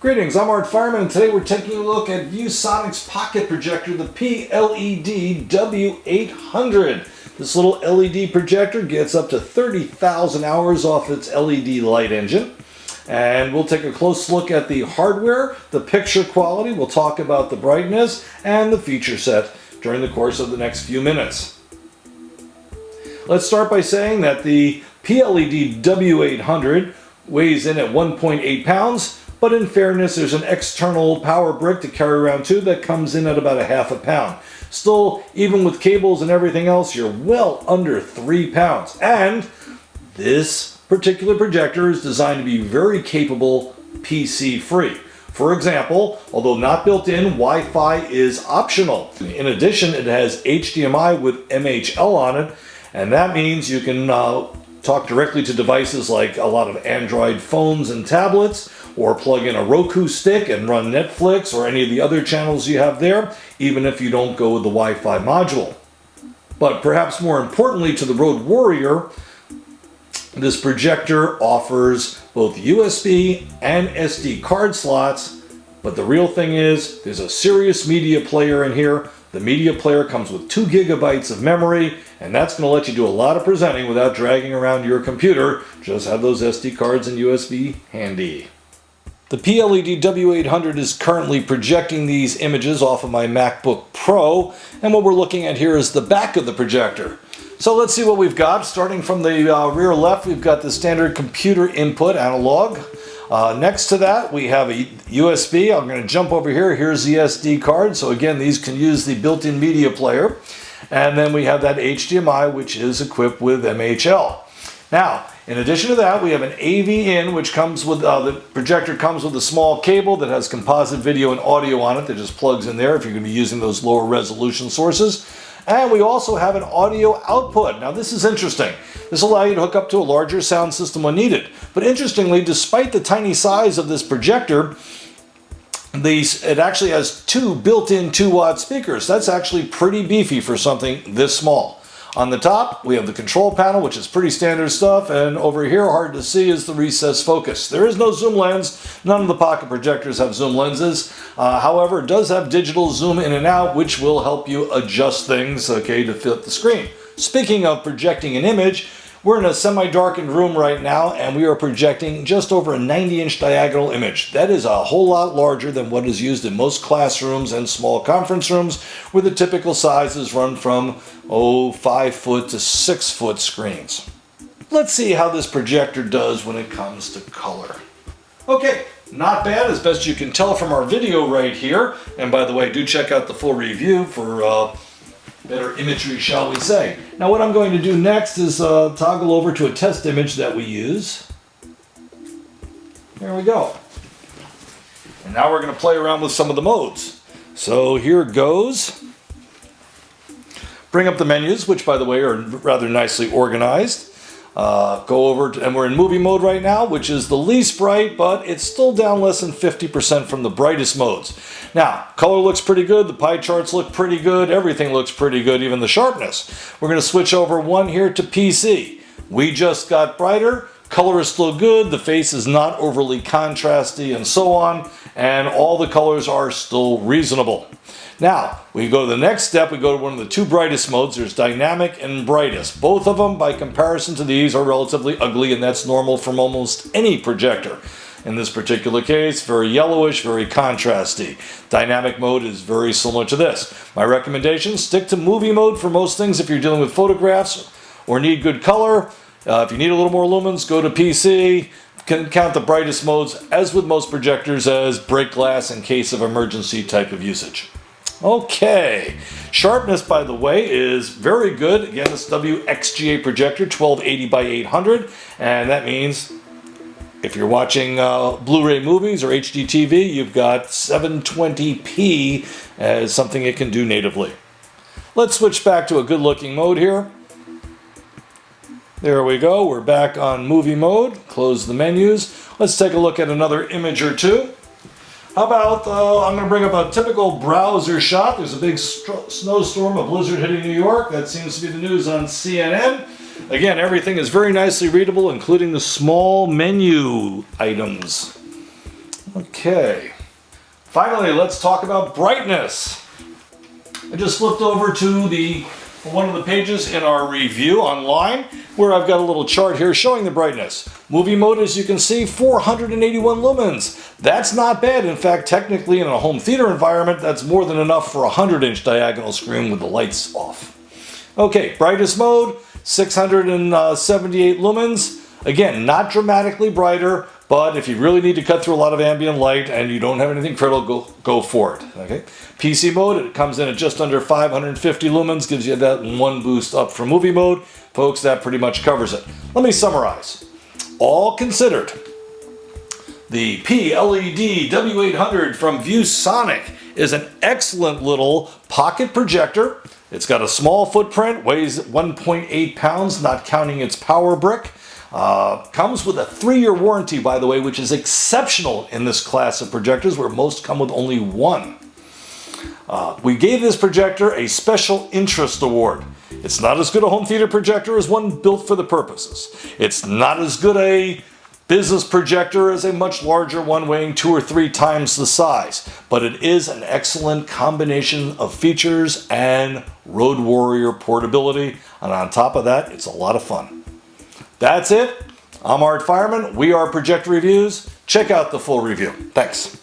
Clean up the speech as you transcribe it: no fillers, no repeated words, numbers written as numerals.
Greetings, I'm Art Fireman, and today we're taking a look at ViewSonic's pocket projector, the PLED-W800. This little LED projector gets up to 30,000 hours off its LED light engine. And we'll take a close look at the hardware, the picture quality, we'll talk about the brightness, and the feature set during the course of the next few minutes. Let's start by saying that the PLED-W800 weighs in at 1.8 pounds. But in fairness, there's an external power brick to carry around too that comes in at about a half a pound. Still, even with cables and everything else, you're well under 3 pounds. And this particular projector is designed to be very capable PC free. For example, although not built in, Wi-Fi is optional. In addition, it has HDMI with MHL on it, and that means you can talk directly to devices like a lot of Android phones and tablets, or plug in a Roku stick and run Netflix or any of the other channels you have there, even if you don't go with the Wi-Fi module. But perhaps more importantly to the Road Warrior, this projector offers both USB and SD card slots, but the real thing is there's a serious media player in here. The media player comes with 2 gigabytes of memory, and that's going to let you do a lot of presenting without dragging around your computer. Just have those SD cards and USB handy. The PLED-W800 is currently projecting these images off of my MacBook Pro, and what we're looking at here is the back of the projector. So let's see what we've got. Starting from the rear left, we've got the standard computer input analog. Next to that, we have a USB. I'm going to jump over here. Here's the SD card. So again, these can use the built-in media player. And then we have that HDMI, which is equipped with MHL. Now, in addition to that, we have an AV in, which comes with, the projector comes with a small cable that has composite video and audio on it that just plugs in there if you're going to be using those lower resolution sources. And we also have an audio output. Now this is interesting. This will allow you to hook up to a larger sound system when needed. But interestingly, despite the tiny size of this projector, it actually has 2 built-in 2-watt speakers. That's actually pretty beefy for something this small. On the top, we have the control panel, which is pretty standard stuff, and over here, hard to see, is the recessed focus. There is no zoom lens. None of the pocket projectors have zoom lenses. However, it does have digital zoom in and out, which will help you adjust things, okay, to fit the screen. Speaking of projecting an image, we're in a semi-darkened room right now, and we are projecting just over a 90-inch diagonal image. That is a whole lot larger than what is used in most classrooms and small conference rooms, where the typical sizes run from, 5-foot to 6-foot screens. Let's see how this projector does when it comes to color. Okay, not bad, as best you can tell from our video right here. And by the way, do check out the full review for better imagery, shall we say. Now what I'm going to do next is toggle over to a test image that we use. There we go. And now we're going to play around with some of the modes. So here goes. Bring up the menus, which by the way are rather nicely organized. Go over to, and we're in movie mode right now, which is the least bright, but it's still down less than 50% from the brightest modes. Now, color looks pretty good, the pie charts look pretty good, everything looks pretty good, even the sharpness. We're going to switch over one here to PC. We just got brighter, color is still good, the face is not overly contrasty, and so on, and all the colors are still reasonable. Now, we go to the next step, we go to one of the 2 brightest modes. There's dynamic and brightest. Both of them, by comparison to these, are relatively ugly, and that's normal from almost any projector. In this particular case, very yellowish, very contrasty. Dynamic mode is very similar to this. My recommendation, stick to movie mode for most things if you're dealing with photographs or need good color. If you need a little more lumens, go to PC. Can count the brightest modes, as with most projectors, as break glass in case of emergency type of usage. Okay, sharpness, by the way, is very good. Again, this WXGA projector, 1280 by 800, and that means if you're watching Blu-ray movies or HD TV, you've got 720p as something it can do natively. Let's switch back to a good-looking mode here. There we go, we're back on movie mode. Close the menus. Let's take a look at another image or two. How about, I'm going to bring up a typical browser shot. There's a big snowstorm, a blizzard hitting New York. That seems to be the news on CNN. Again, everything is very nicely readable, including the small menu items. Okay. Finally, let's talk about brightness. I just flipped over to one of the pages in our review online where I've got a little chart here showing the brightness. Movie mode, as you can see, 481 lumens. That's not bad. In fact, technically in a home theater environment, that's more than enough for a 100-inch diagonal screen with the lights off. Okay, brightest mode, 678 lumens. Again, not dramatically brighter, but if you really need to cut through a lot of ambient light and you don't have anything critical, go for it. Okay. PC mode, it comes in at just under 550 lumens, gives you that one boost up from movie mode. Folks, that pretty much covers it. Let me summarize. All considered, the PLED-W800 from ViewSonic is an excellent little pocket projector. It's got a small footprint, weighs 1.8 pounds, not counting its power brick. Comes with a 3-year warranty, by the way, which is exceptional in this class of projectors where most come with only one. We gave this projector a special interest award. It's not as good a home theater projector as one built for the purposes. It's not as good a business projector as a much larger one weighing 2 or 3 times the size, but it is an excellent combination of features and road warrior portability, and on top of that, it's a lot of fun. That's it. I'm Art Fireman. We are Projector Reviews. Check out the full review. Thanks.